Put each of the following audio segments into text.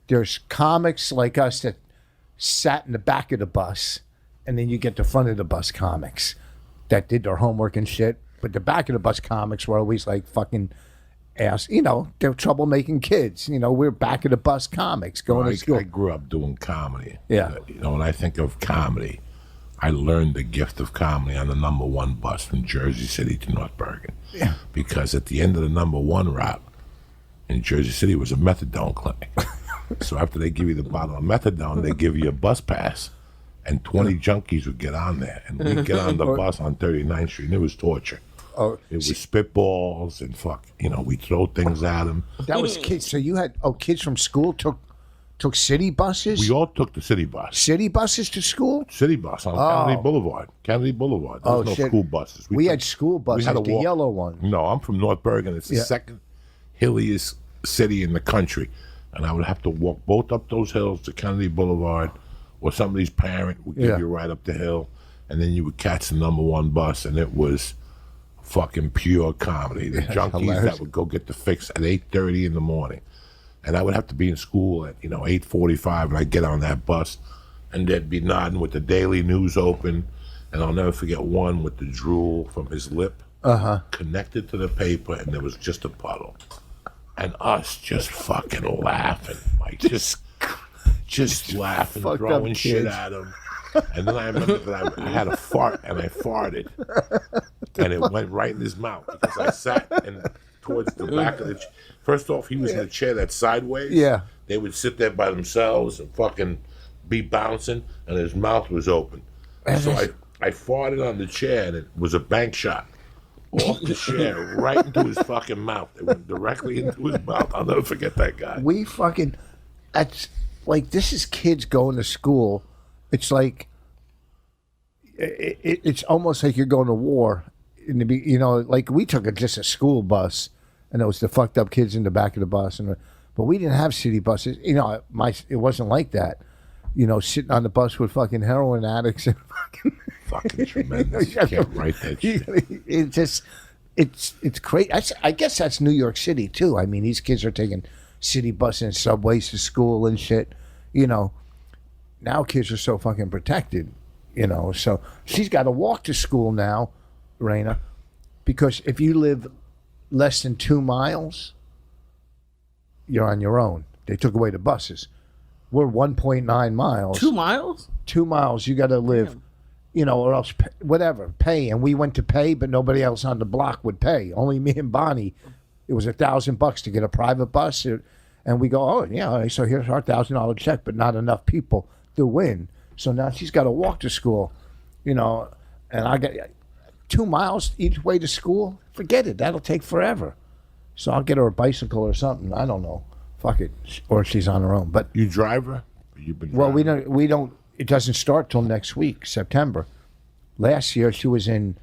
there's comics like us that sat in the back of the bus, and then you get the front of the bus comics that did their homework and shit. But the back of the bus comics were always like fucking ass. You know, they're troublemaking kids. You know, we're back of the bus comics going to school. I grew up doing comedy. Yeah. You know, when I think of comedy, I learned the gift of comedy on the number 1 bus from Jersey City to North Bergen. Yeah. Because at the end of the number 1 route in Jersey City was a methadone clinic. So after they give you the bottle of methadone, they give you a bus pass. And 20 junkies would get on there. And we'd get on the bus on 39th Street, and it was torture. Oh, it was spitballs and fuck. You know, we throw things at them. That was kids. So you had kids from school took city buses. We all took the city bus. City buses to school. City bus on Kennedy Boulevard. Kennedy Boulevard. There was no school buses. We had school buses. The yellow one. No, I'm from North Bergen. It's the second hilliest city in the country, and I would have to walk both up those hills to Kennedy Boulevard, or somebody's parent would give you a ride up the hill, and then you would catch the number 1 bus, and it was fucking pure comedy. The junkies that would go get the fix at 8:30 in the morning, and I would have to be in school at 8:45, and I'd get on that bus, and they'd be nodding with the Daily News open, and I'll never forget one with the drool from his lip connected to the paper, and there was just a puddle, and us just fucking laughing, like just laughing, throwing shit at him. And then I remember that I had a fart, and I farted, and it went right in his mouth because I sat towards the back of the first off, he was in a chair that's sideways. Yeah. They would sit there by themselves and fucking be bouncing, and his mouth was open. So I farted on the chair, and it was a bank shot off the chair right into his fucking mouth. It went directly into his mouth. I'll never forget that guy. That's like, this is kids going to school. It's like, it's almost like you're going to war. Like we took just a school bus, and it was the fucked up kids in the back of the bus, but we didn't have city buses. It wasn't like that. Sitting on the bus with fucking heroin addicts and fucking tremendous. You can't write that shit. It's crazy. I guess that's New York City too. I mean, these kids are taking city buses and subways to school and shit. Now kids are so fucking protected, So she's got to walk to school now, Raina, because if you live less than 2 miles, you're on your own. They took away the buses. We're 1.9 miles. 2 miles? 2 miles. You got to live, or else pay. And we went to pay, but nobody else on the block would pay. Only me and Bonnie. It was $1,000 to get a private bus, and we go, oh yeah, so here's our $1,000 check, but not enough people to win. So now she's got to walk to school, and I got 2 miles each way to school. Forget it. That'll take forever. So I'll get her a bicycle or something. I don't know. Fuck it. Or she's on her own. But you drive her? You've been well, we don't. It doesn't start till next week, September. Last year she was in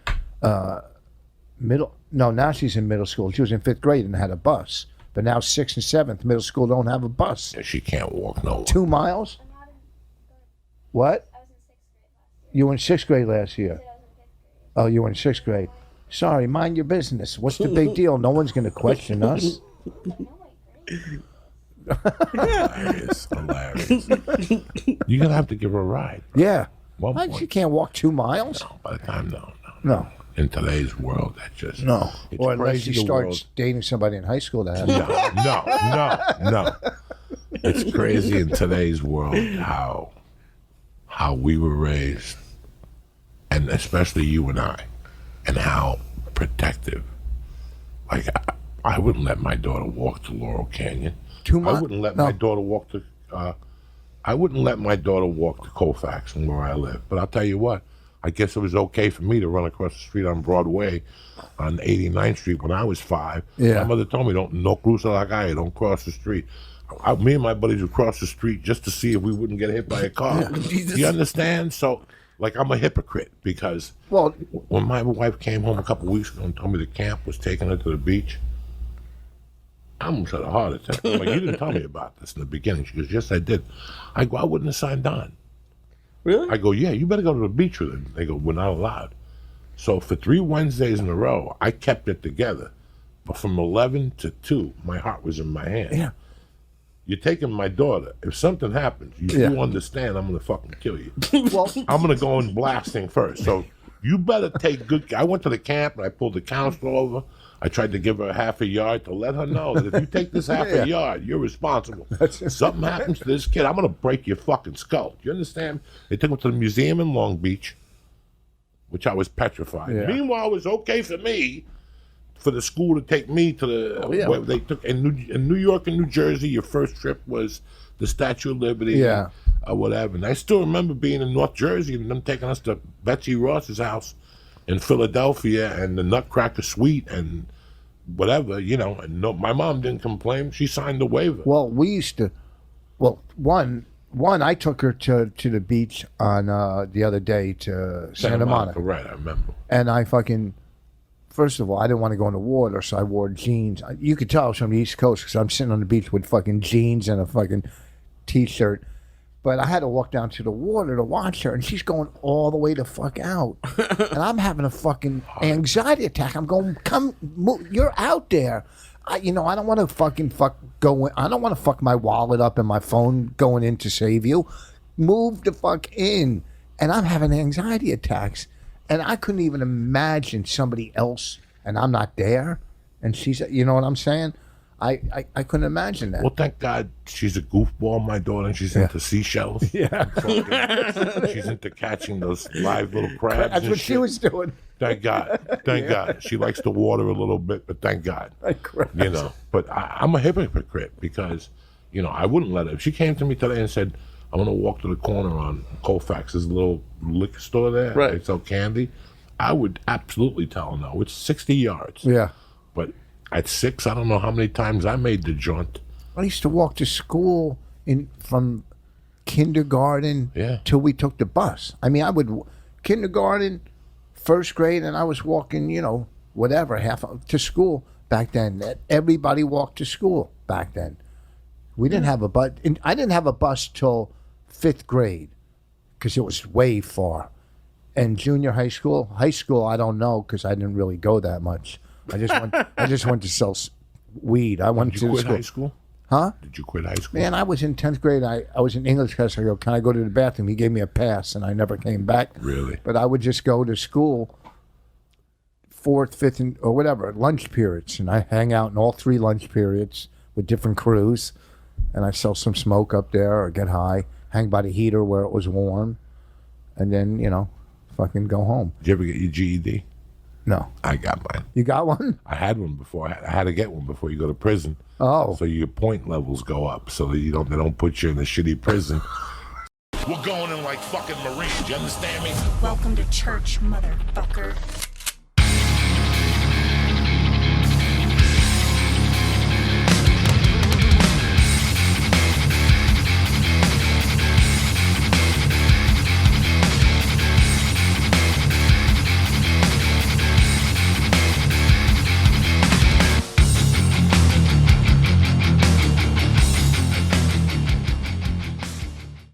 middle. No, now she's in middle school. She was in 5th grade and had a bus. But now 6th and 7th middle school don't have a bus. Yeah, she can't walk no. 2 miles. What? I was in 6th grade last year. You were in 6th grade last year. Oh, you were in 6th grade. Sorry, mind your business. What's the big deal? No one's going to question us. Hilarious. You're going to have to give her a ride. Yeah. She can't walk 2 miles? No, by the time, no. In today's world, that just... No. It's or unless she crazy starts dating somebody in high school that has No. It's crazy in today's world how we were raised, and especially you and I, and how protective. Like, I wouldn't let my daughter walk to Laurel Canyon. I wouldn't let my daughter walk to... I wouldn't let my daughter walk to Colfax from where I live. But I'll tell you what, I guess it was okay for me to run across the street on Broadway on 89th Street when I was 5. Yeah. My mother told me, no cruza la calle, don't cross the street. Me and my buddies would cross the street just to see if we wouldn't get hit by a car. You understand? So, like, I'm a hypocrite because when my wife came home a couple of weeks ago and told me the camp was taking her to the beach, I almost had a heart attack. I'm like, you didn't tell me about this in the beginning. She goes, yes, I did. I go, I wouldn't have signed on. Really? I go, yeah, you better go to the beach with him. They go, we're not allowed. So for 3 Wednesdays in a row, I kept it together. But from 11 to 2, my heart was in my hand. Yeah. you're taking my daughter. If something happens, you understand I'm going to fucking kill you. Well, I'm going to go in blasting first. So you better take good. I went to the camp and I pulled the counselor over. I tried to give her half a yard to let her know that if you take this half a yard, you're responsible. Something happens to this kid, I'm going to break your fucking skull. Do you understand? They took him to the museum in Long Beach, which I was petrified. Yeah. Meanwhile, it was okay for me, for the school to take me to the, where they took, in New York and New Jersey, your first trip was the Statue of Liberty, whatever. And I still remember being in North Jersey and them taking us to Betsy Ross's house in Philadelphia and the Nutcracker Suite and whatever, you know. And no, my mom didn't complain. She signed the waiver. Well, we used to. Well, one, I took her to the beach on the other day to Santa Monica. Right, I remember. And I fucking, first of all, I didn't want to go in the water, so I wore jeans. You could tell I was from the East Coast because I'm sitting on the beach with fucking jeans and a fucking T-shirt. But I had to walk down to the water to watch her, and she's going all the way the fuck out. And I'm having a fucking anxiety attack. I'm going, come, move, you're out there. I don't want to fucking I don't want to fuck my wallet up and my phone going in to save you. Move the fuck in. And I'm having anxiety attacks. And I couldn't even imagine somebody else, and I'm not there. And she's, you know what I'm saying? I couldn't imagine that. Well, thank God she's a goofball, my daughter, and she's into seashells. Yeah. She's into catching those live little crabs. That's what she was doing. Thank God. Thank God. She likes the water a little bit, but thank God. You know, but I'm a hypocrite because, you know, I wouldn't let her. If she came to me today and said, I'm going to walk to the corner on Colfax, there's a little liquor store there. Right. They sell candy. I would absolutely tell her no. It's 60 yards. Yeah. But at 6, I don't know how many times I made the jaunt. I used to walk to school from kindergarten till we took the bus. I mean, I would kindergarten, first grade, and I was walking, you know, whatever, half to school back then. Everybody walked to school back then. We didn't have a bus. I didn't have a bus till 5th grade because it was way far. And junior high school, I don't know because I didn't really go that much. I just went to sell weed. I went Did you to quit school. high school? Huh? Did you quit high school? Man, I was in 10th grade. I was in English class. I go, can I go to the bathroom? He gave me a pass, and I never came back. Really? But I would just go to school 4th, 5th, or whatever, lunch periods. And I hang out in all 3 lunch periods with different crews. And I sell some smoke up there or get high, hang by the heater where it was warm. And then, you know, fucking go home. Did you ever get your GED? No. I got mine. You got one? I had one before. I had to get one before you go to prison. Oh. So your point levels go up, so that they don't put you in a shitty prison. We're going in like fucking Marines. You understand me? Welcome to church, motherfucker.